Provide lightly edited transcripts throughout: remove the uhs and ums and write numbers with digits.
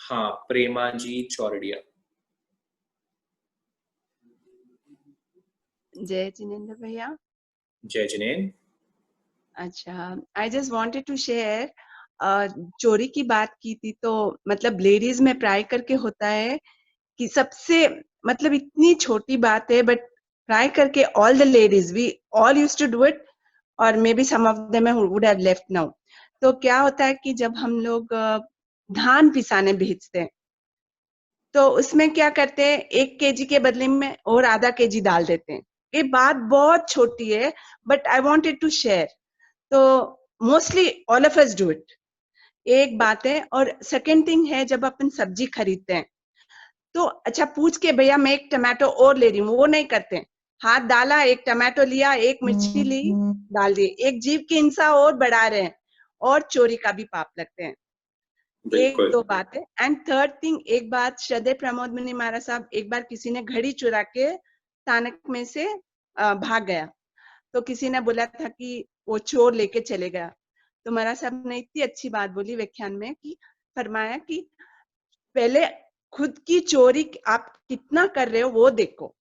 हाँ, प्रेमा जी चौरडिया। जय जिनेंद्र भैया। जय जिनेन। अच्छा, I just wanted to share, चोरी की बात की थी तो मतलब लेडीज में प्राय करके होता है कि सबसे मतलब इतनी छोटी बात है बट प्राय करके all the ladies we all used to do it और maybe some of them would have left now. तो क्या होता है कि जब हम लोग धान पिसाने भेजते हैं तो उसमें क्या करते हैं 1 kg के बदले में और आधा kg डाल देते हैं। ये बात बहुत छोटी है but I wanted to share. तो mostly all of us do it. एक बात है। और सेकंड थिंग है, जब अपन सब्जी खरीदते हैं तो अच्छा पूछ के भैया मैं एक टमाटो और ले रही हूँ, वो नहीं करते हैं। हाथ डाला, एक टमाटो लिया, एक मिर्ची ली, डाल दिए, एक जीव की हिंसा और बढ़ा रहे हैं और चोरी का भी पाप लगते हैं। एक बिल्कुल। दो बात है। एंड थर्ड थिंग, एक बात श्रद्धेय प्रमोद मुनि महाराज साहब, एक बार किसी ने घड़ी चुरा के स्थानक में से भाग गया तो किसी ने बोला था कि वो चोर लेके चले गया। तो महाराज साहब ने इतनी अच्छी बात बोली व्याख्यान में कि फरमाया कि पहले खुद की चोरी आप कितना कर रहे हो वो देखो,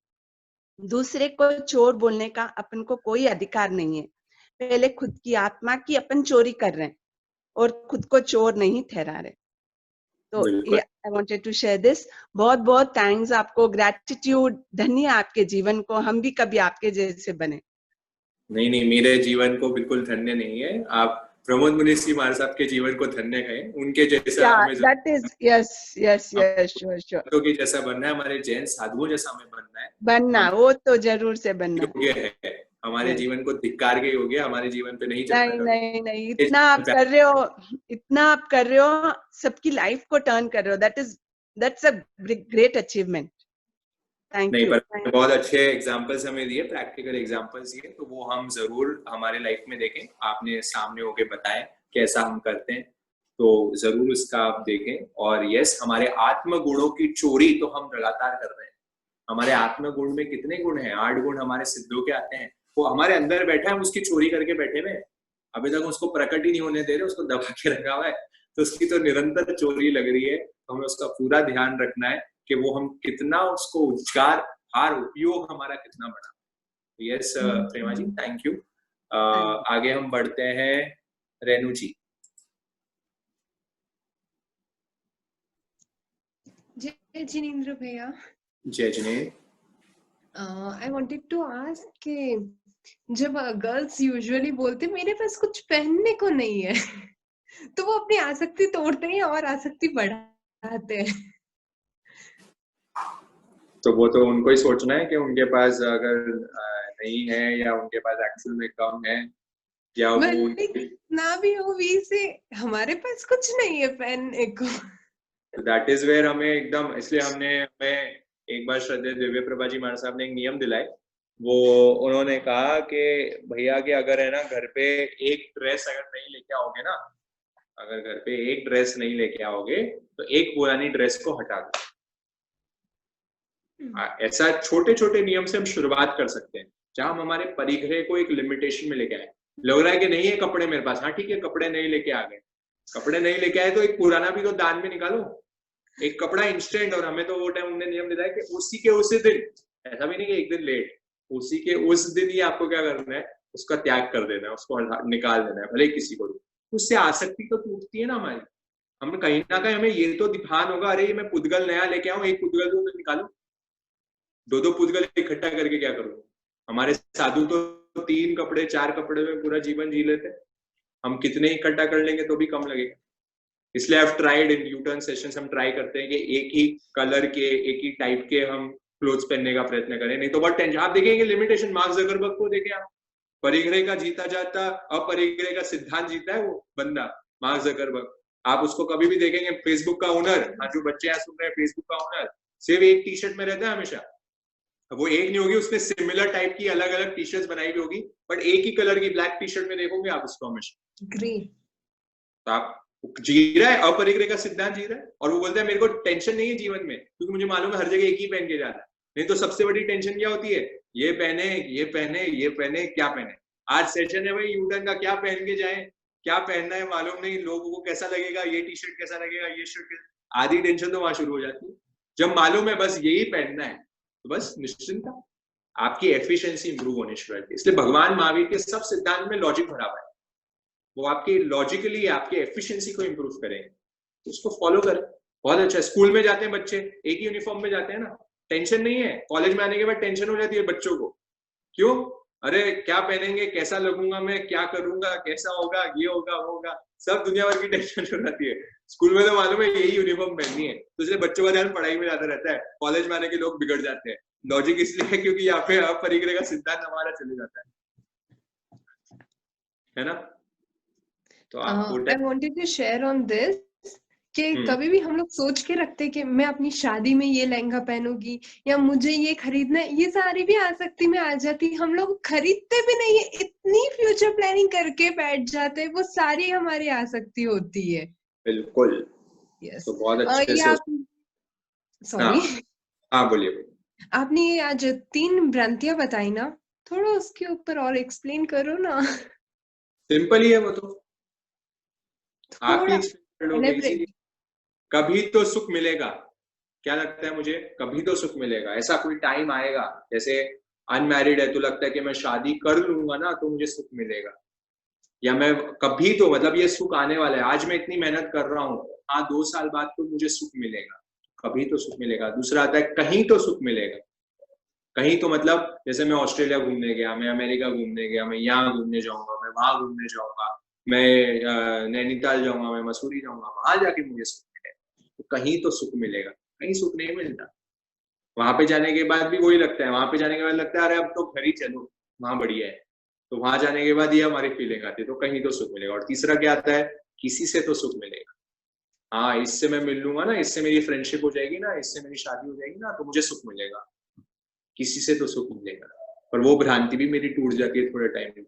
दूसरे को चोर बोलने का अपन को कोई अधिकार नहीं है। पहले खुद की आत्मा की अपन चोरी कर रहे हैं और खुद को चोर नहीं ठहरा रहे। तो ये बिल्कुल। I wanted to share this. बहुत बहुत थैंक्स आपको, ग्रैटिट्यूड, धन्य आपके जीवन को, हम भी कभी आपके जैसे बने। नहीं नहीं, मेरे जीवन को बिल्कुल धन्य नहीं है, आप प्रमोद मुनीष जी महाराज साहब के जीवन को धन्य कहें, उनके जैसा या हमें that is, yes yes yes, sure sure. संतों के जैसा बनना है, हमारे जैन साधुओं जैसा हमें बनना है। बनना, हम वो तो जरूर से बनना। योग्य है, हमारे यस। जीवन को धिक्कार के योग्य, हमारे जीवन पे नहीं चलना नहीं कभी। नहीं नहीं, इतना आप कर रहे हो, इतना आप कर रहे हो, सबकी लाइफ को टर्न कर रहे हो, that's a great achievement. Thank नहीं, यू। पर बहुत अच्छे एग्जाम्पल्स हमें दिए, प्रैक्टिकल एग्जाम्पल्स दिए, तो वो हम जरूर हमारे लाइफ में देखें। आपने सामने होके बताया कैसा हम करते हैं, तो जरूर उसका आप देखें। और यस, हमारे आत्म गुणों की चोरी तो हम लगातार कर रहे हैं। हमारे आत्म गुण में कितने गुण हैं? 8 गुण हमारे सिद्धों के आते हैं, वो हमारे अंदर बैठा है, हम उसकी चोरी करके बैठे हुए हैं। अभी तक उसको प्रकट ही नहीं होने दे रहे, उसको दबा के रखा हुआ है, तो उसकी तो निरंतर चोरी लग रही है। तो हमें उसका पूरा ध्यान रखना है कि वो हम कितना उसको उच्चार हर उपयोग हमारा कितना बड़ा। Yes Prema ji, thank you. आगे हम बढ़ते हैं, रेनू जी। जय जिनेंद्र भैया। जय जिनेंद्र। आई वांटेड टू आस्क कि जब गर्ल्स यूजुअली बोलते मेरे पास कुछ पहनने को नहीं है तो वो अपनी आसक्ति तोड़ते हैं और आसक्ति बढ़ाते हैं। तो वो तो उनको ही सोचना है कि उनके पास अगर नहीं है या उनके पास एक्चुअल में कम है, या वो ना भी हो वी से हमारे पास कुछ नहीं है पहनने को। दैट इज वेयर हमें एकदम, इसलिए हमें एक बार श्रद्धेय दिव्य प्रभा जी महाराज साहब ने एक नियम दिलाए। वो उन्होंने कहा कि भैया कि अगर है ना घर पे एक ड्रेस अगर नहीं लेके आओगे ना, अगर घर पे एक ड्रेस नहीं लेके आओगे तो एक पुरानी ड्रेस को हटा दो। ऐसा छोटे छोटे नियम से हम शुरुआत कर सकते हैं, जहां हम हमारे परिग्रह को एक लिमिटेशन में लेके आए। लग रहा है कि नहीं है कपड़े मेरे पास, हाँ ठीक है, कपड़े नहीं लेके आ गए, कपड़े नहीं लेके आए तो एक पुराना भी तो दान में निकालो, एक कपड़ा इंस्टेंट। और हमें तो वो टाइम उन्होंने नियम दिलाया कि उसी के उसी दिन, ऐसा भी नहीं कि एक दिन लेट, उसी के उस दिन ही आपको क्या करना है, उसका त्याग कर देना है, उसको निकाल देना है, भले किसी को भी। उससे आसक्ति तो टूटती है ना हमारी। हम कहीं ना कहीं हमें ये तो ध्यान होगा, अरे मैं पुद्गल नया लेके आऊं, एक पुद्गल तो निकालू, दो पुद्गल इकट्ठा करके क्या करूँ? हमारे साधु तो 3 कपड़े 4 कपड़े में पूरा जीवन जी लेते, हम कितने इकट्ठा कर लेंगे तो भी कम लगेगा। इसलिए I tried in U turn sessions, हम ट्राई करते हैं कि एक ही कलर के, एक ही टाइप के हम क्लोथ्स पहनने का प्रयत्न करें, नहीं तो बहुत टेंशन। आप देखेंगे लिमिटेशन, मार्क जकरबर्ग को देखें आप, परिग्रह का जीता जाता अपरिग्रह का सिद्धांत जीता है वो बंदा, मार्क जकरबर्ग। आप उसको कभी भी देखेंगे, फेसबुक का ओनर, हाँ जो बच्चे यहाँ सुन रहे हैं, फेसबुक का ओनर सिर्फ एक टी शर्ट में रहता है हमेशा। वो एक नहीं होगी, उसने सिमिलर टाइप की अलग अलग टी शर्ट बनाई भी होगी, बट एक ही कलर की ब्लैक टी शर्ट में देखोगे आप उसको हमेशा। ग्रेट। तो आप जी रहा है, अपरिग्रह का सिद्धांत जी रहा है, और वो बोलता है मेरे को टेंशन नहीं है जीवन में, क्योंकि मुझे मालूम है हर जगह एक ही पहन के जाना है। नहीं तो सबसे बड़ी टेंशन क्या होती है, ये पहने ये पहने ये पहने, क्या पहने। आज सेशन है भाई यूटर्न का, क्या पहन के जाए, क्या पहनना है मालूम नहीं, लोगों को कैसा लगेगा, ये टी शर्ट कैसा लगेगा, ये शर्ट। आधी टेंशन तो वहां शुरू हो जाती है। जब मालूम है बस यही पहनना है तो बस निश्चिंता, आपकी एफिशिएंसी इंप्रूव होनी शुरू होती है। इसलिए भगवान महावीर के सब सिद्धांत में लॉजिक भरा हुआ है, वो आपकी लॉजिकली आपकी एफिशिएंसी को इंप्रूव करेंगे, तो उसको फॉलो करें। बहुत अच्छा। स्कूल में जाते हैं बच्चे, एक ही यूनिफॉर्म में जाते हैं ना, टेंशन नहीं है। कॉलेज में आने के बाद टेंशन हो जाती है बच्चों को, क्यों? अरे क्या पहनेंगे, कैसा लगूंगा मैं, क्या करूंगा, कैसा होगा, ये होगा वो होगा, सब दुनिया भर की टेंशन हो जाती है। स्कूल में तो मालूम है यही यूनिफॉर्म पहननी है, तो इसलिए बच्चों का ध्यान पढ़ाई में ज्यादा रहता है। कॉलेज में आने के लोग बिगड़ जाते हैं। लॉजिक इसलिए है क्योंकि यहाँ पे अपरिग्रह का सिद्धांत हमारा चले जाता है ना। तो आप I wanted to share on this कि कभी भी हम लोग सोच के रखते हैं कि मैं अपनी शादी में ये लहंगा पहनूंगी या मुझे ये खरीदना है, ये सारी भी आसक्ति में आ जाती। हम लोग खरीदते भी नहीं है, इतनी फ्यूचर प्लानिंग करके बैठ जाते हैं, वो सारी हमारी आसक्ति होती है। बिल्कुल। यस। तो बहुत अच्छे से सॉरी, हाँ बोलिए। आपने ये आज 3 भ्रांतियां बताई ना, थोड़ा उसके ऊपर और एक्सप्लेन करो ना। सिंपल ही है वो तो, आप ही थोड़ा एक्सप्लेन करोगे इसीलिए। कभी तो सुख मिलेगा, क्या लगता है मुझे, कभी तो सुख मिलेगा। ऐसा कोई टाइम आएगा, जैसे अनमैरिड है तो लगता है कि मैं शादी कर लूंगा ना तो मुझे सुख मिलेगा, या मैं कभी तो मतलब ये सुख आने वाला है, आज मैं इतनी मेहनत कर रहा हूँ, हाँ 2 साल बाद तो मुझे सुख मिलेगा, कभी तो सुख मिलेगा। दूसरा आता है कहीं तो सुख मिलेगा। कहीं तो मतलब जैसे मैं ऑस्ट्रेलिया घूमने गया, मैं अमेरिका घूमने गया, मैं यहाँ घूमने जाऊंगा, मैं वहां घूमने जाऊंगा, मैं नैनीताल जाऊंगा, मैं मसूरी जाऊंगा, वहां जाके मुझे सुख मिलेगा। तो कहीं तो सुख मिलेगा, कहीं सुख नहीं मिलता। वहां पे जाने के बाद भी वही लगता है, वहां पे जाने के बाद लगता है अरे अब तो घर ही चलो, वहां बढ़िया है। तो वहां जाने के बाद ये हमारी फीलिंग आती है, तो कहीं तो सुख मिलेगा। और तीसरा क्या आता है, किसी से तो सुख मिलेगा। हाँ इससे मैं मिल लूंगा ना, इससे मेरी फ्रेंडशिप हो जाएगी ना, इससे मेरी शादी हो जाएगी ना, तो मुझे सुख मिलेगा। किसी से तो सुख मिलेगा। पर वो भ्रांति भी मेरी टूट जाती है थोड़े टाइम में,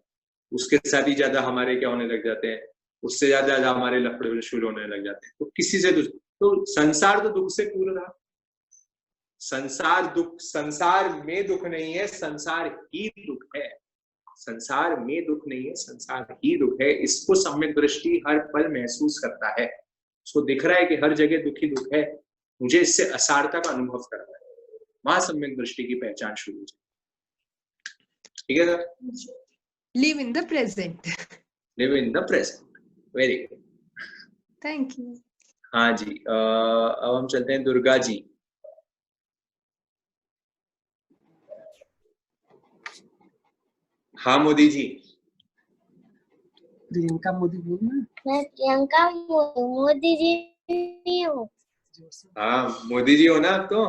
उसके साथ ही ज्यादा हमारे क्या होने लग जाते हैं, उससे ज्यादा हमारे लफड़े शुरू होने लग जाते हैं। तो किसी से तो संसार तो दुख से पूर्ण रहा। संसार में दुख नहीं है, संसार ही दुख है। संसार में दुख नहीं है, संसार ही दुख है। इसको सम्यक दृष्टि हर पल महसूस करता है, उसको दिख रहा है कि हर जगह दुख ही दुख है, मुझे इससे असारता का अनुभव कर रहा है, वहां सम्यक दृष्टि की पहचान शुरू हो जाए। ठीक है sir. Live in the present. Live in the present, very good, thank you. हाँ जी। अब हम चलते हैं दुर्गा जी। हाँ मोदी जी। प्रियंका मोदी बोलना। मैं प्रियंका मोदी जी हूँ। हाँ मोदी जी हो ना आप तो।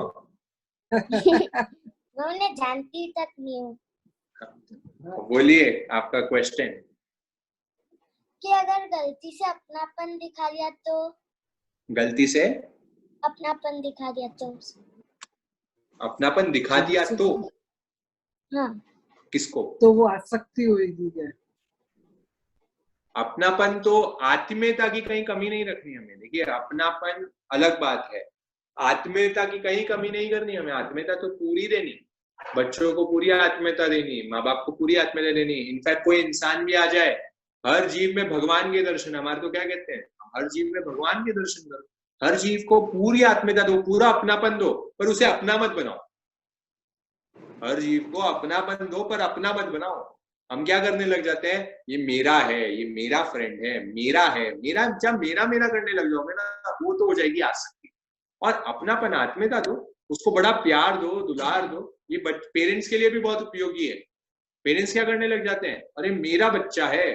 मैं उन्हें जानती तक नहीं हूँ। बोलिए आपका क्वेश्चन। कि अगर गलती से अपनापन दिखा दिया तो? गलती से अपनापन दिखा दिया तो? अपनापन दिखा दिया तो? हाँ। किसको? तो वो आसक्ति होगी क्या? अपनापन तो आत्मीयता की कहीं कमी नहीं रखनी हमें। देखिए अपनापन अलग बात है, आत्मीयता की कहीं कमी नहीं करनी हमें। आत्मीयता तो पूरी देनी, बच्चों को पूरी आत्मीयता देनी, माँ बाप को पूरी आत्मीयता देनी। इनफैक्ट कोई इंसान भी आ जाए, हर जीव में भगवान के दर्शन, हमारे तो क्या कहते हैं, हर जीव में भगवान के दर्शन करो, हर जीव को पूरी आत्मीयता दो, पूरा अपनापन दो, पर उसे अपना मत बनाओ। हर जीव को अपनापन दो पर अपना मत बनाओ। हम क्या करने लग जाते हैं, ये मेरा है, ये मेरा फ्रेंड है, मेरा है, मेरा, जब मेरा मेरा करने लग जाओगे ना, वो तो हो जाएगी आसक्ति। और अपनापन आत्मीयता दो, उसको बड़ा प्यार दो, दुलार दो। ये पेरेंट्स के लिए भी बहुत उपयोगी है। पेरेंट्स क्या करने लग जाते हैं, अरे मेरा बच्चा है,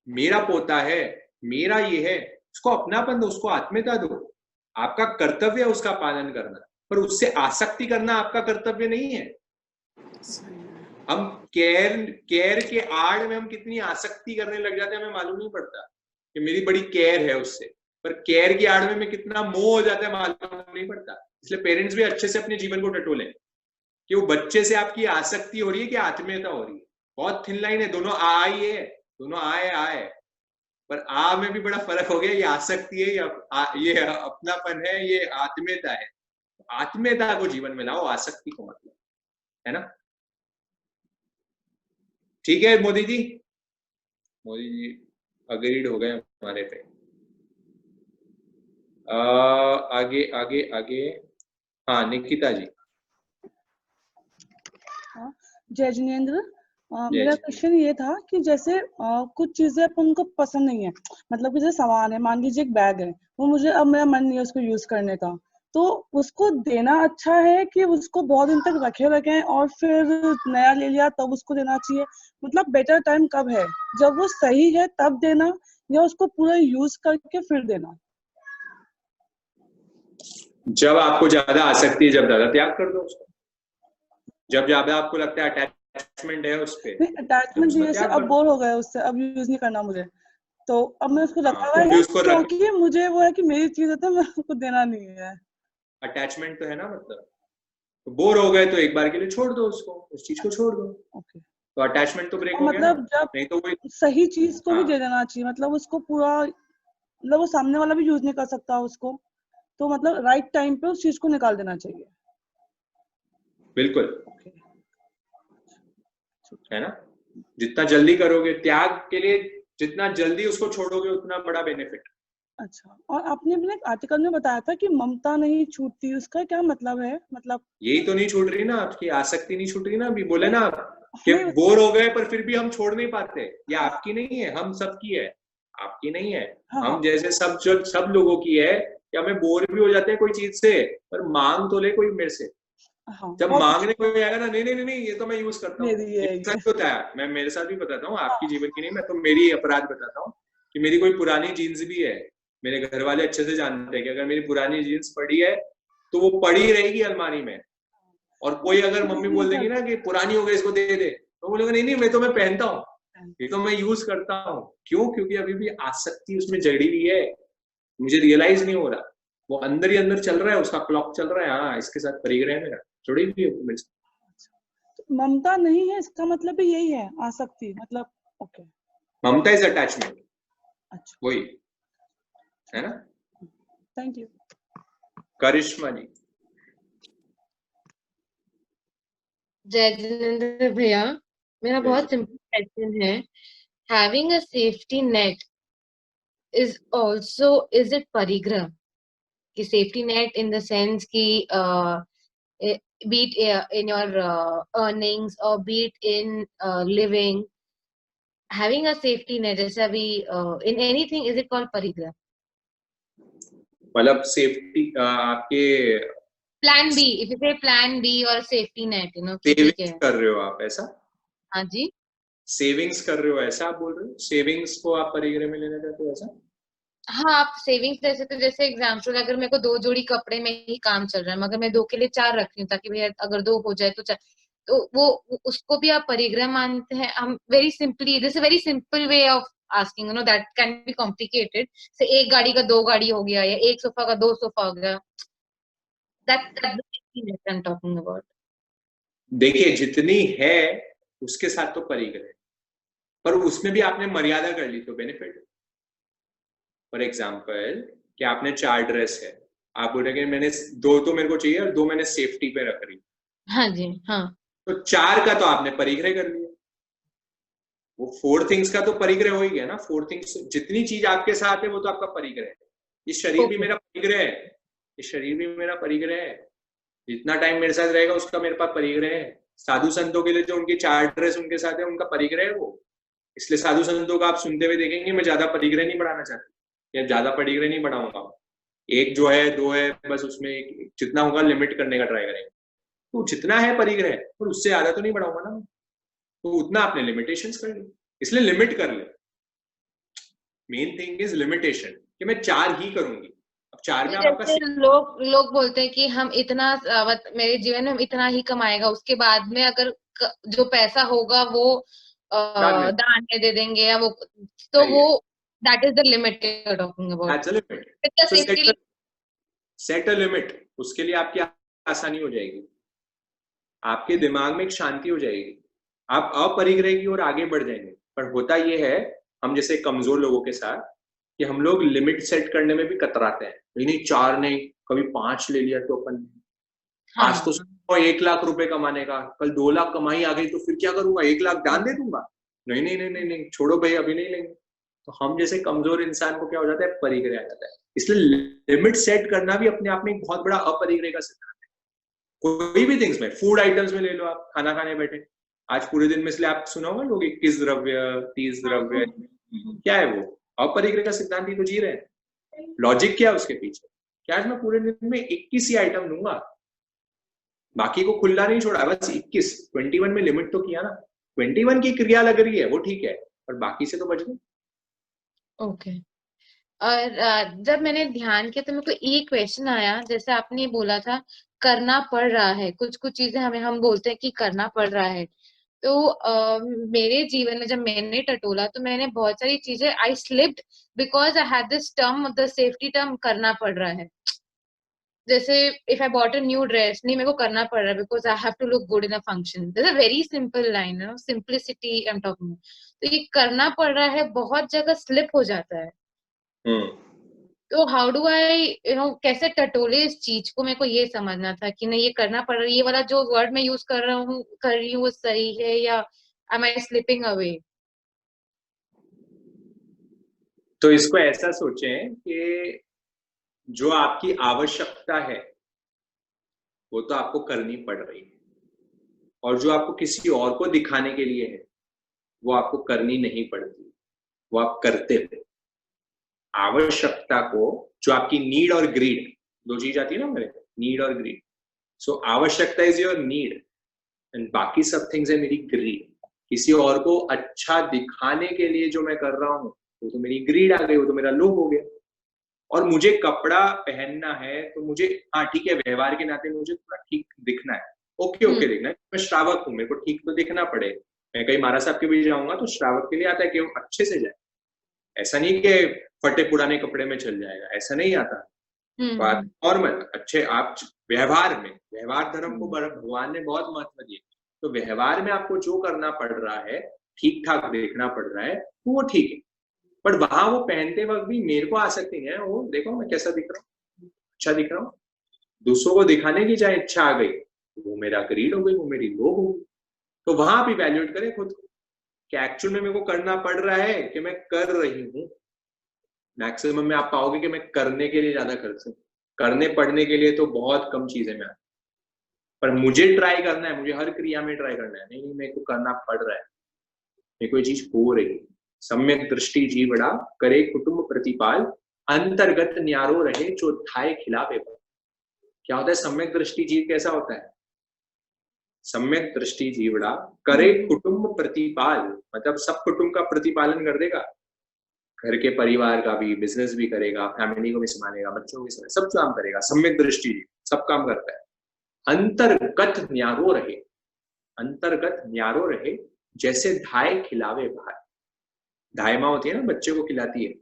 मेरा पोता है, मेरा ये है, उसको अपनापन दो, उसको आत्मीयता दो। आपका कर्तव्य है उसका पालन करना, पर उससे आसक्ति करना आपका कर्तव्य नहीं है। हम केयर के आड़ में हम कितनी आसक्ति करने लग जाते हैं, हमें मालूम नहीं पड़ता कि मेरी बड़ी केयर है उससे, पर केयर की आड़ में मैं कितना मोह हो जाता है मालूम नहीं पड़ता। इसलिए पेरेंट्स भी अच्छे से अपने जीवन को टटोले कि वो बच्चे से आपकी आसक्ति हो रही है कि आत्मीयता हो रही है। बहुत थिन लाइन है, दोनों आई है, दोनों आए, पर आ में भी बड़ा फर्क हो गया। ये आसक्ति है, ये अपनापन है, ये आत्मीयता है। आत्मीयता को जीवन में लाओ, आसक्ति को मतलब, है ना। ठीक है मोदी जी, मोदी जी अग्रीड हो गए हमारे पे। आगे आगे आगे, हाँ निकिता जी। जय जिनेंद्र। जय मेरा जी। क्वेश्चन ये था कि जैसे कुछ चीजें अपन को पसंद नहीं है, मतलब कि जैसे सामान है, मान लीजिए एक बैग है, वो मुझे अब मेरा मन नहीं है उसको यूज करने का, तो उसको देना अच्छा है कि उसको बहुत दिन तक रखे रखें और फिर नया ले लिया तब उसको देना चाहिए? मतलब बेटर टाइम कब है, जब वो सही है तब देना या उसको पूरा यूज करके फिर देना? जब आपको ज्यादा आसक्ति है, जब ज्यादा त्याग कर दो उसको। जब ज्यादा आपको लगता है अटैचमेंट है उस पे, नहीं, तब अटैचमेंट उसका जैसे त्याग अब कर दो। बोर हो गए उससे, अब यूज नहीं करना मुझे, तो अब मैं उसको रखा हाँ, हुआ तो भी है उसको रख, क्योंकि मुझे वो है कि मेरी चीज है तो मैं उसको देना नहीं है। अटैचमेंट तो है ना, मतलब तो बोर हो गए तो एक बार के लिए छोड़ दो उसको, उस चीज को छोड़ दो, ओके। तो अटैचमेंट तो ब्रेक और हो गया ना। मतलब जब नहीं तो वही, सही चीज को भी हाँ दे देना चाहिए, मतलब उसको पूरा, मतलब वो सामने वाला भी यूज नहीं कर सकता उसको, तो मतलब राइट टाइम पे उस चीज को निकाल देना चाहिए। बिल्कुल, ओके। है ना। जितना जल्दी करोगे त्याग के लिए, जितना जल्दी उसको छोड़ोगे उतना बड़ा बेनिफिट। अच्छा, और आपने अपने एक आर्टिकल में बताया था कि ममता नहीं छूटती, उसका क्या मतलब है? मतलब यही तो नहीं छूट रही ना, आपकी आसक्ति नहीं छूट रही ना। अभी बोले ना आप कि नहीं, बोर हो गए पर फिर भी हम छोड़ नहीं पाते। ये आपकी नहीं है, हम सबकी है, आपकी नहीं है। हाँ हम हाँ जैसे सब लोगों की है कि हमें बोर भी हो जाते हैं कोई चीज से, पर मांग तो ले कोई मेरे से। हाँ, जब बहुत मांगने अच्छी कोई आएगा ना, नहीं नहीं नहीं नहीं, ये तो मैं यूज करता हूँ, मेरी ये है मेरे ये। साथ होता है। मैं मेरे साथ भी बताता हूँ, आपकी जीवन की नहीं, मैं तो मेरी अपराध बताता हूँ कि मेरी कोई पुरानी जीन्स भी है। मेरे घर वाले अच्छे से जानते हैं कि अगर मेरी पुरानी जीन्स पड़ी है तो वो पड़ी रहेगी अलमारी में। और कोई अगर मम्मी बोल देगी ना कि पुरानी हो गई इसको दे दे, तो बोलेगा नहीं नहीं, मैं तो मैं पहनता हूँ, ये तो मैं यूज करता हूँ। क्यों? क्योंकि अभी भी आसक्ति उसमें जड़ी हुई है, मुझे रियलाइज नहीं हो रहा। वो अंदर ही अंदर चल रहा है, उसका क्लॉक चल रहा है, हाँ इसके साथ परिग्रह है मेरा, जुड़ी हुई है वो मेरे साथ। तो ममता नहीं है इसका मतलब भी यही है, आसक्ति मतलब? ओके। ममता इज अटैचमेंट, अच्छा, वही है ना। Thank you. करिश्मा जी। जय जिनेंद्र भैया, मेरा जय बहुत जी। सिंपल क्वेश्चन है। Having a safety net is also, is it परिग्रह? कि safety net in the sense कि be it in your earnings or be it in living, having a safety net जैसे अभी in anything, is it called परिग्रह? मतलब safety आपके plan B, if you say plan B और safety net, कि ठीक है। सेविंग्स कर रहे हो आप ऐसा? हाँ जी, सेविंग्स कर रहे हो ऐसा आप बोल रहे हो? सेविंग्स को आप परिग्रह में लेना चाहते हो ऐसा? हाँ आप सेविंग्स जैसे, तो जैसे एग्जाम्पल, अगर मेरे को 2 जोड़ी कपड़े में ही काम चल रहा है मगर मैं 2 के लिए 4 रख रही हूँ ताकि भैया अगर 2 हो जाए तो 4, तो वो उसको भी आप परिग्रह मानते हैं? हम very simply, this is very simple way of asking, that can be complicated. से एक गाड़ी का 2 गाड़ी हो गया या एक सोफा का 2 सोफा हो गया, that I am talking about. देखिए जितनी है उसके साथ तो परिग्रह है, पर उसमें भी आपने मर्यादा कर ली तो बेनिफिट। फॉर एग्जाम्पल कि आपने 4 ड्रेस है, आप बोल रहे हैं मैंने 2 तो मेरे को चाहिए और 2 मैंने सेफ्टी पे रख रही, हाँ जी, हाँ तो 4 का तो आपने परिग्रह कर लिया। वो 4 थिंग्स का तो परिग्रह हो ही गया ना। 4 थिंग्स, जितनी चीज आपके साथ है वो तो आपका परिग्रह है। ये शरीर भी ओके, मेरा परिग्रह है, ये शरीर भी मेरा परिग्रह है। जितना टाइम मेरे साथ रहेगा उसका मेरे पास परिग्रह है। साधु संतों के लिए जो उनकी 4 ड्रेस उनके साथ है उनका परिग्रह है वो। इसलिए साधु संतों का आप सुनते हुए देखेंगे, मैं ज्यादा परिग्रह नहीं बढ़ाना चाहता या ज्यादा परिग्रह नहीं बढ़ाऊंगा। एक जो है 2 है, बस उसमें जितना होगा लिमिट करने का ट्राई करेंगे। तो जितना है परिग्रह, पर उससे ज्यादा तो नहीं बढ़ाऊंगा ना, तो उतना आपने लिमिटेशंस कर ली, इसलिए लिमिट कर ले। मेन थिंग इज लिमिटेशन कि मैं 4 ही करूंगी। अब 4 में आप आपका जैसे लोग लोग बोलते हैं कि हम इतना मेरे जीवन में हम इतना ही कमाएगा, उसके बाद में अगर जो पैसा होगा वो दान में, दान में दे देंगे या वो, तो सही वो है, that is the limit talking about. That's a limit. With the so safety, set a limit, उसके लिए आपकी आसानी हो जाएगी, आपके दिमाग में एक शांति हो जाएगी, आप अपरिग्रह की ओर आगे बढ़ जाएंगे। पर होता यह है, हम जैसे कमजोर लोगों के साथ, कि हम लोग लिमिट सेट करने में भी कतराते हैं। नहीं 4 नहीं, कभी 5 ले लिया तो अपन, हाँ आज तो 1 लाख रुपए कमाने का, कल 2 लाख कमाई आ गई तो फिर क्या करूंगा? 1 लाख दान दे दूंगा? नहीं नहीं नहीं नहीं नहीं, छोड़ो भाई, अभी नहीं लेंगे। तो हम जैसे कमजोर इंसान को क्या हो जाता है, परिग्रह आ जाता है। इसलिए लिमिट सेट करना भी अपने आप में एक बहुत बड़ा अपरिग्रह का सिद्धांत है। कोई भी थिंग्स में, फूड आइटम्स में ले लो, आप खाना खाने बैठे, आज पूरे दिन में, इसलिए आप सुना होगा लोग 21 द्रव्य 30 द्रव्य, क्या है वो? अपरिग्रह का सिद्धांत ही तो जी रहे हैं। लॉजिक क्या है उसके पीछे? क्या आज मैं पूरे दिन में 21 ही आइटम लूंगा, बाकी को खुला नहीं छोड़ा, बस 21, 21 में लिमिट तो किया ना, 21 की क्रिया लग रही है वो ठीक है, और बाकी से तो बच गए। ओके। और जब मैंने ध्यान किया तो मेरे को एक क्वेश्चन आया, जैसे आपने बोला था करना पड़ रहा है, कुछ कुछ चीजें हम बोलते हैं कि करना पड़ रहा है। तो मेरे जीवन में जब मैंने टटोला तो मैंने बहुत सारी चीजें, I slipped because I had this term, the safety term, करना पड़ रहा है। जैसे if I bought a new dress, नहीं मेरे को करना पड़ रहा है because I have to look good in a function. This a very simple line, you know, simplicity I am talking. तो ये करना पड़ रहा है बहुत जगह स्लिप हो जाता है। तो how do I, you know, कैसे टटोले इस चीज को? मेरे को ये समझना था कि नहीं ये करना पड़ रहा है, ये वाला जो वर्ड मैं यूज कर रही हूँ वो सही है या एम आई स्लिपिंग अवे? तो इसको ऐसा सोचें कि जो आपकी आवश्यकता है वो तो आपको करनी पड़ रही है, और जो आपको किसी और को दिखाने के लिए है वो आपको करनी नहीं पड़ती, वो आप करते हो। आवश्यकता को, जो आपकी नीड और ग्रीड, दो चीज आती है ना मेरे, नीड और ग्रीड। सो आवश्यकता इज योर नीड एंड बाकी सब थिंग्स है मेरी ग्रीड। किसी और को अच्छा दिखाने के लिए जो मैं कर रहा हूँ वो तो मेरी ग्रीड आ गई, वो तो मेरा लोभ हो गया। और मुझे कपड़ा पहनना है तो मुझे, हाँ ठीक है, व्यवहार के नाते मुझे थोड़ा ठीक दिखना है, ओके दिखना है, मैं श्रावक हूँ, मेरे को ठीक तो दिखना पड़े। मैं कहीं महाराज साहब के भी जाऊंगा तो श्रावक के लिए आता है कि वो अच्छे से जाए, ऐसा नहीं कि फटे पुराने कपड़े में चल जाएगा, ऐसा नहीं आता। बात नॉर्मल अच्छे, आप व्यवहार में, व्यवहार धर्म को भगवान ने बहुत महत्व दिया, तो व्यवहार में आपको जो करना पड़ रहा है, ठीक ठाक देखना पड़ रहा है, तो वो ठीक है। बट वहां वो पहनते वक्त भी मेरे को आसक्ति है, वो देखो मैं कैसा दिख रहा हूँ, अच्छा दिख रहा हूँ, दूसरों को दिखाने की चाहे इच्छा आ गई, वो मेरा ग्रीड हो गई, वो मेरी लोभ हो गई। तो वहां आप इवैल्यूएट करें खुद को कि एक्चुअल में मेरे को करना पड़ रहा है कि मैं कर रही हूँ। मैक्सिमम में आप पाओगे कि मैं करने के लिए ज्यादा खर्च हूँ, करने पड़ने के लिए तो बहुत कम चीजें में आती, पर मुझे ट्राई करना है, मुझे हर क्रिया में ट्राई करना है, नहीं मेरे को करना पड़ रहा है, मेरे को ये चीज हो रही है। सम्यक दृष्टि जीवड़ा करे कुटुंब प्रतिपाल, अंतर्गत न्यारो रहे चौथाए खिलावे। क्या होता है सम्यक दृष्टि जीव? कैसा होता है सम्यक दृष्टि जीवड़ा? करे कुटुंब प्रतिपाल, मतलब सब कुटुंब का प्रतिपालन कर देगा, घर के परिवार का भी, बिजनेस भी करेगा, फैमिली को भी संभालेगा, बच्चों को भी संभालेगा, सब काम करेगा। सम्यक दृष्टि जीव सब काम करता है। अंतर्गत न्यारो रहे, अंतर्गत न्यारो रहे जैसे धाय खिलावे बाहर। धाय माँ होती है ना, बच्चे को खिलाती है,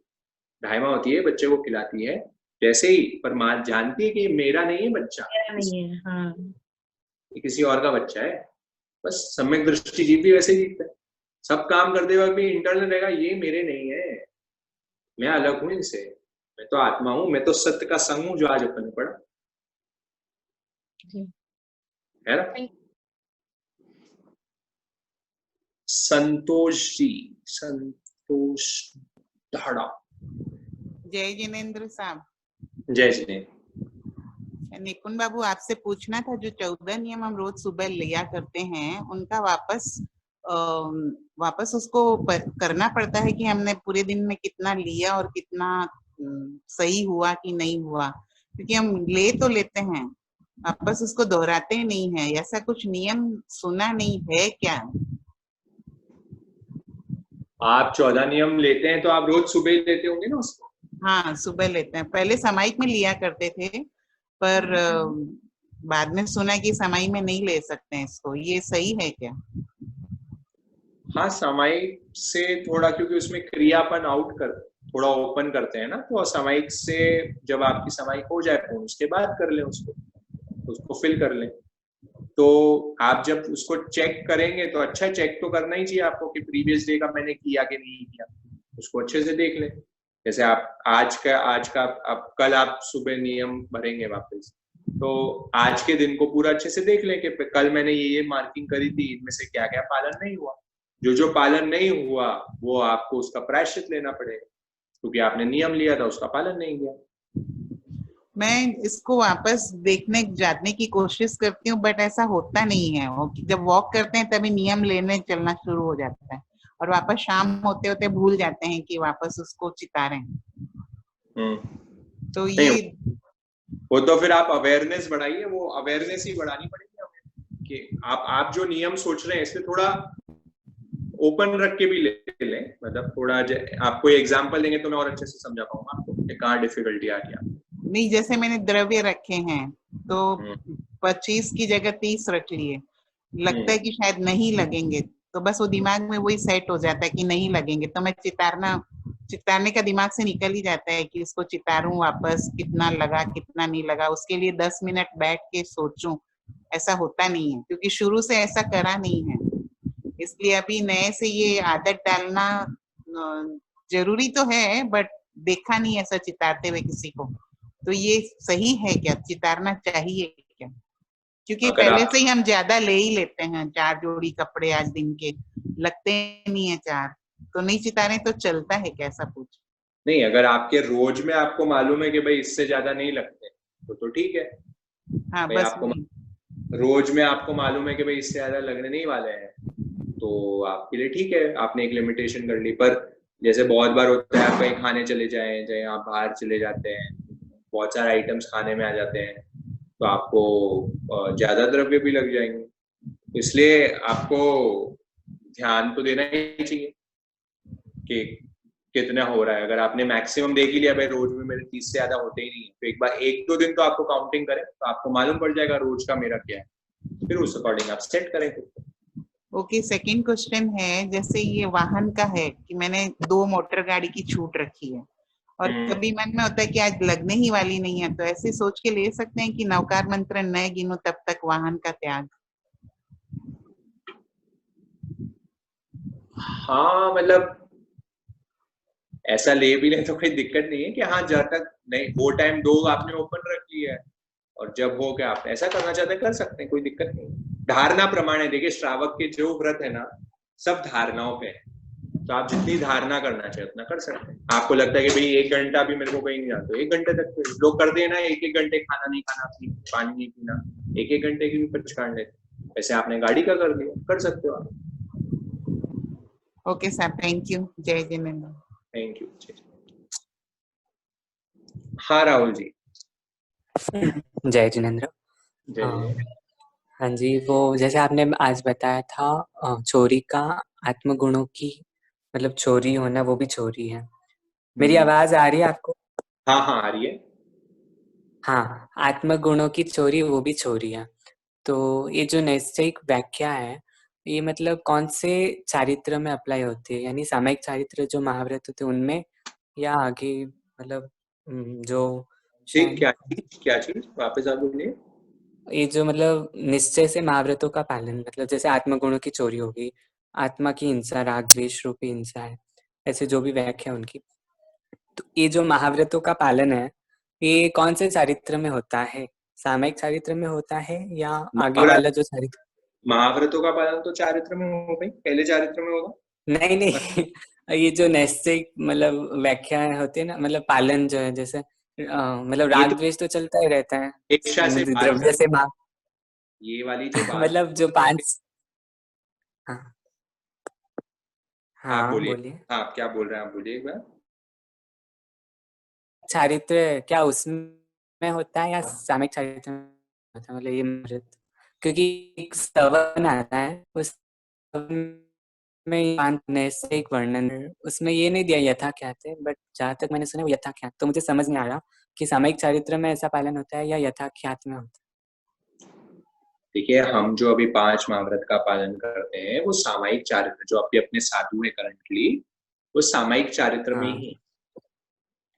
धाय माँ होती है, बच्चे को खिलाती है, जैसे ही पर माँ जानती है कि मेरा नहीं है बच्चा, नहीं है, हाँ, ये किसी और का बच्चा है। बस सम्यक दृष्टि जीव भी वैसे ही दिखता है, सब काम करते वक्त भी इंटरनल रहेगा, ये मेरे नहीं है, मैं अलग हूं इनसे, मैं तो आत्मा हूं, मैं तो सत्य का संग हूं, जो आज अपन ने पढ़ा है ना। संतोष जी, संतोष धाड़ा। जय जिनेन्द्र साहब। जय जिनेन्द्र। निपुण बाबू, आपसे पूछना था, जो 14 नियम हम रोज सुबह लिया करते हैं, उनका वापस उसको करना पड़ता है कि हमने पूरे दिन में कितना लिया और कितना सही हुआ कि नहीं हुआ? क्योंकि हम ले तो लेते हैं, वापस उसको दोहराते नहीं है। ऐसा कुछ नियम सुना नहीं है क्या? आप 14 नियम लेते हैं तो आप रोज सुबह ही लेते होंगे ना उसको? हाँ, सुबह लेते हैं। पहले सामायिक में लिया करते थे, पर बाद में सुना कि सामायिक में नहीं ले सकते हैं इसको। ये सही है क्या? हाँ, सामायिक से थोड़ा, क्योंकि उसमें क्रियापन थोड़ा ओपन करते हैं ना, तो सामायिक से जब आपकी सामायिक हो जाए तो उसके बाद कर लें, उसको फिल कर लें। तो आप जब उसको चेक करेंगे तो अच्छा चेक तो करना ही चाहिए आपको कि प्रीवियस डे का मैंने किया कि नहीं किया, उसको अच्छे से देख लें। जैसे आप आज का आप कल आप सुबह नियम भरेंगे वापस, तो आज के दिन को पूरा अच्छे से देख लें कि कल मैंने ये मार्किंग करी थी, इनमें से क्या क्या पालन नहीं हुआ, जो पालन नहीं हुआ वो आपको उसका प्रायश्चित लेना पड़ेगा, क्योंकि आपने नियम लिया था, उसका पालन नहीं किया। मैं इसको वापस देखने जानने की कोशिश करती हूँ, बट ऐसा होता नहीं है। जब वॉक करते हैं तभी नियम लेने चलना शुरू हो जाता है, और वापस शाम होते होते भूल जाते हैं कि वापस उसको चितारें। तो नहीं, ये वो तो फिर आप अवेयरनेस बढ़ाइए, वो अवेयरनेस ही बढ़ानी पड़ेगी हमें कि आप जो नियम सोच रहे हैं इससे थोड़ा ओपन रख के भी ले लें। मतलब थोड़ा आपको एग्जांपल देंगे तो मैं और अच्छे से समझा पाऊंगा आपको कि कहाँ डिफिकल्टी आ रही है। नहीं, जैसे मैंने द्रव्य रखे हैं तो 25 की जगह 30 रख लिए, लगता है कि शायद नहीं लगेंगे, तो बस वो दिमाग में वही सेट हो जाता है कि नहीं लगेंगे, तो मैं चितारने का दिमाग से निकल ही जाता है कि इसको चितारूं वापस, कितना लगा कितना नहीं लगा, उसके लिए 10 मिनट बैठ के सोचूं। ऐसा होता नहीं है, क्योंकि शुरू से ऐसा करा नहीं है। इसलिए अभी नए से ये आदत डालना जरूरी तो है, बट देखा नहीं ऐसा चितारते हुए किसी को। तो ये सही है क्या, चितारना चाहिए क्या? क्योंकि पहले से ही हम ज्यादा ले ही लेते हैं, 4 जोड़ी कपड़े आज दिन के लगते नहीं है 4, तो नहीं चितारे तो चलता है क्या, ऐसा कुछ? नहीं, अगर आपके रोज में आपको मालूम है कि भाई इससे ज्यादा नहीं लगते तो ठीक है। हाँ, भाई बस आपको रोज में आपको मालूम है कि भाई इससे ज्यादा लगने नहीं वाले हैं, तो आपके लिए ठीक है, आपने एक लिमिटेशन कर ली। पर जैसे बहुत बार होता है, आप कहीं खाने चले जाएं, चाहे आप बाहर चले जाते हैं, बहुत सारे आइटम्स खाने में आ जाते हैं, तो आपको ज्यादा द्रव्य भी लग जाएंगे। इसलिए आपको ध्यान तो देना ही चाहिए कि कितना हो रहा है। अगर आपने मैक्सिमम देख ही लिया भाई रोज में मेरे 30 से ज्यादा होते ही नहीं है, तो एक बार 1-2 दिन तो आपको काउंटिंग करें, तो आपको मालूम पड़ जाएगा रोज का मेरा क्या है, फिर उस अकॉर्डिंग आप सेट करें खुद को। ओके, सेकंड क्वेश्चन है, जैसे ये वाहन का है कि मैंने 2 मोटर गाड़ी की छूट रखी है, और कभी मन में होता है कि आज लगने ही वाली नहीं है, तो ऐसे सोच के ले सकते हैं कि नवकार मंत्र न गिनो तब तक वाहन का त्याग? हाँ, मतलब ऐसा ले भी ले तो कोई दिक्कत नहीं है कि हाँ जब तक नहीं वो टाइम 2 आपने ओपन रख लिया है, और जब हो गया आप ऐसा करना चाहते हैं कर सकते हैं, कोई दिक्कत नहीं। धारणा प्रमाण है, देखिए श्रावक के जो व्रत है ना सब धारणाओं पे है, तो आप जितनी धारणा करना चाहे उतना कर सकते हैं। आपको लगता है कि भाई 1 घंटा भी मेरे को कहीं नहीं जाता, 1 घंटे तक लोग करते हैं ना, 1-1 घंटे खाना नहीं खाना, पानी नहीं पीना, 1-1 घंटे की भी परेशान लेते। वैसे आपने गाड़ी का कर लिया, कर सकते हो आप। Okay sir, thank you. जय जिनेंद्र। Thank you. हाँ राहुल जी। जय जिनेंद्र। हाँ जी, वो जैसे आपने आज बताया था चोरी का आत्मगुणों की, मतलब चोरी होना वो भी चोरी है। मेरी आवाज आ रही है आपको? हाँ हाँ आ रही है। हाँ, आत्मगुणों की चोरी वो भी चोरी है। तो ये जो नैसर्गिक व्याख्या है, ये मतलब कौन से चारित्र में अप्लाई होती है, यानी सामायिक चारित्र जो महाव्रत होते हैं उनमें, या आगे मतलब जो क्या चीज वापस आप बोलिए। ये जो मतलब निश्चय से महाव्रतों का पालन, मतलब जैसे आत्मगुणों की चोरी होगी, आत्मा की हिंसा राग द्वेष रूपी हिंसा है, ऐसे जो भी व्याख्या है उनकी। तो ये जो महाव्रतों का पालन है ये कौन से चारित्र में होता है? सामायिक चारित्र में होता है या आगे वाला जो चारित्र? महाव्रतों का पालन तो चारित्र में होगा, पहले चारित्र में होगा। नहीं नहीं ये जो नैसर्गिक मतलब व्याख्या होती है ना, मतलब पालन जो है, जैसे मतलब राग द्वेष तो चलता ही रहता है, द्रव्य से भाग, ये वाली जो बात मतलब जो 5। हाँ हाँ बोलिए। हाँ क्या बोल रहे हैं आप, बोलिए एक बार। चारित्र क्या उसमें होता है या सामायिक चारित्र में होता है? मतलब ये मृत, क्योंकि एक स्तवन आता है, उस में नैसर्गिक वर्णन उसमें ये नहीं दिया यथा ख्यात है, बट जहाँ तक मैंने सुना वो यथा ख्यात, तो मुझे समझ नहीं आ रहा कि सामायिक चारित्र में ऐसा पालन होता है या यथा ख्यात में होता है। देखिए, हम जो अभी 5 महाव्रत का पालन करते हैं वो सामायिक चारित्र, जो अभी अपने साधु है करंटली, वो सामायिक चारित्र में ही,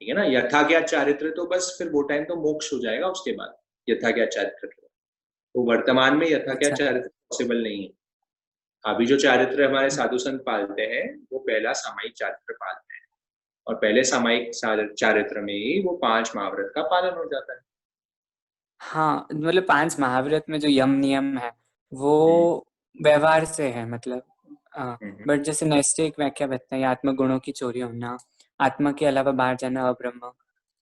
ठीक है ना। यथा ज्ञात चारित्र तो बस फिर वो टाइम तो मोक्ष हो जाएगा उसके बाद, यथा ज्ञात चारित्र तो वर्तमान में यथा ज्ञात चारित्र पॉसिबल नहीं है। अभी जो चारित्र हमारे साधु संत पालते हैं वो पहला सामायिक चारित्र पालते हैं, और पहले सामायिक चारित्र में ही वो 5 महाव्रत का पालन हो जाता है। हाँ, मतलब 5 महाव्रत में जो यम नियम है वो व्यवहार से है, मतलब बट जैसे नेक्स्ट एक व्याख्या बताइए, आत्मगुणों की चोरी होना, आत्मा के अलावा बाहर जाना, अब्रह्म,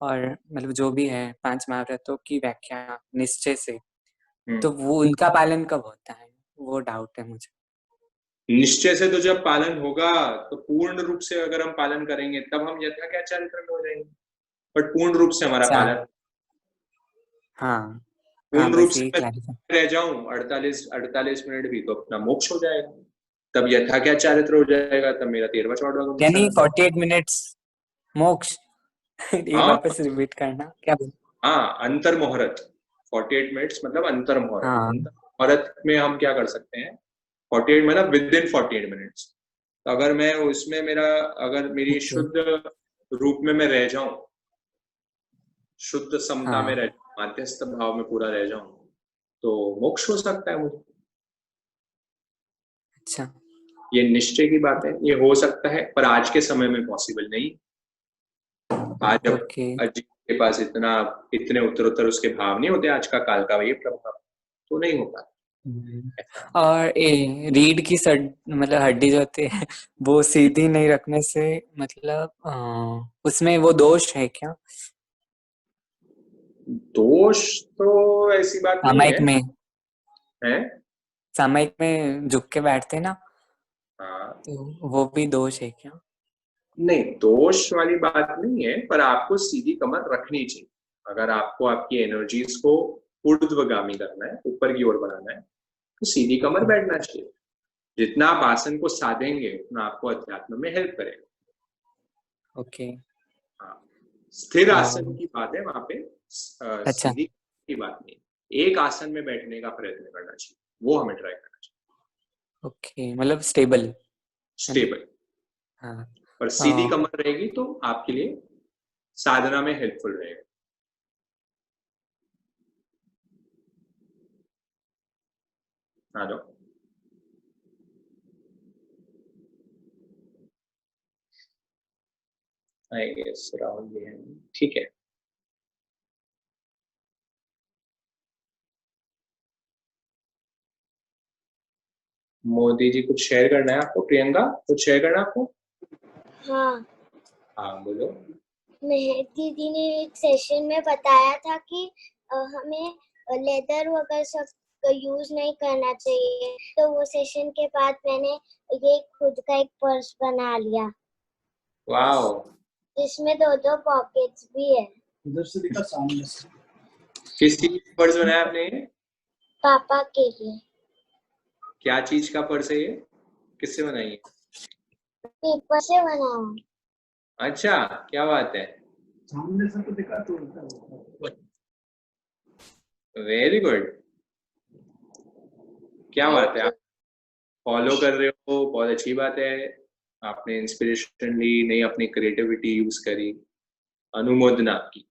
और मतलब जो भी है 5 महाव्रतों की व्याख्या निश्चय से, तो वो उनका पालन कब होता है, वो डाउट है मुझे। निश्चय से तो जब पालन होगा तो पूर्ण रूप से अगर हम पालन करेंगे तब हम यथा क्या चारित्र में हो जाएंगे, बट पूर्ण रूप से हमारा पालन, हाँ पूर्ण रूप बस से यही मैं क्लैरिफाई। रह जाऊं 48 मिनट भी तो अपना मोक्ष हो जाएगा, तब यथा क्या चारित्र हो जाएगा, तब मेरा 13वां 14वां गुण यानी निश्चय 48 मिनट्स मोक्ष। ये हाँ वापस रिपीट करना क्या बोल। हाँ, अंतर मुहूर्त 48 मिनट्स मतलब अंतर मुहूर्त। हाँ अंतर मुहूर्त में हम क्या कर सकते हैं, 48 मतलब विद इन 48 मिनट्स। तो अगर मैं उसमें अगर मेरी शुद्ध रूप में मैं रह जाऊं, शुद्ध समता में रह जाऊं, मध्यस्थ भाव में पूरा रह जाऊं, तो मोक्ष हो सकता है मुझे। अच्छा, ये निश्चय की बात है, ये हो सकता है, पर आज के समय में पॉसिबल नहीं। आज अजीत के पास इतने उत्तरोत्तर उसके भाव नहीं होते, आज का काल का ये प्रभाव तो नहीं होता। और रीढ़ की मतलब हड्डी जो होती है वो सीधी नहीं रखने से मतलब उसमें वो दोष है क्या? दोष तो ऐसी बात नहीं सामयिक है। में है सामयिक में झुक के बैठते ना, हाँ, तो वो भी दोष है क्या? नहीं, दोष वाली बात नहीं है, पर आपको सीधी कमर रखनी चाहिए। अगर आपको आपकी एनर्जीज को ऊर्ध्वगामी करना है, ऊपर की ओर बढ़ाना है, तो सीधी कमर बैठना चाहिए। जितना आप आसन को साधेंगे उतना आपको अध्यात्म में हेल्प करेगा। ओके। हाँ, स्थिर आसन की बात है वहां पे, अच्छा। सीधी की बात नहीं। एक आसन में बैठने का प्रयत्न करना चाहिए, वो हमें ट्राई करना चाहिए। ओके, मतलब स्टेबल। हाँ, पर सीधी कमर रहेगी तो आपके लिए साधना में हेल्पफुल रहेगा। आ जाओ। आई गेस राहुल भी है, ठीक है। मोदी जी कुछ शेयर करना है आपको? प्रियंका कुछ शेयर करना है आपको? हाँ, हाँ बोलो। मेहक दीदी ने एक सेशन में बताया था कि हमें लेदर वगैरह सब यूज नहीं करना चाहिए, तो वो सेशन के बाद मैंने ये खुद का एक पर्स बना लिया। वाओ, जिसमें 2-2 पॉकेट्स भी है। उधर से दिखा सामने से। किस चीज का पर्स बनाया आपने? पापा के लिए। क्या चीज का पर्स है ये? किससे बनाई है? पेपर से बनाया। अच्छा, क्या बात है, सामने से तो दिखा तो। वेरी गुड, क्या बात है, आप फॉलो कर रहे हो, बहुत अच्छी बात है। आपने इंस्पिरेशन ली, नहीं अपनी क्रिएटिविटी यूज करी, अनुमोदना आपकी।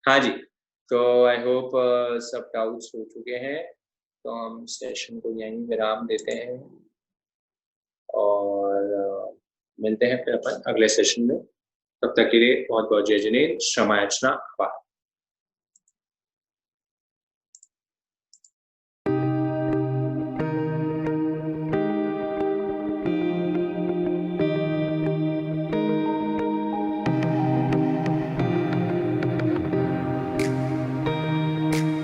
हाँ जी, तो आई होप सब डाउट्स हो चुके हैं, तो हम सेशन को यहीं विराम देते हैं और मिलते हैं फिर अपन अगले सेशन में। तब तक के लिए बहुत बहुत जय जिनेंद्र, क्षमा याचना, आभार।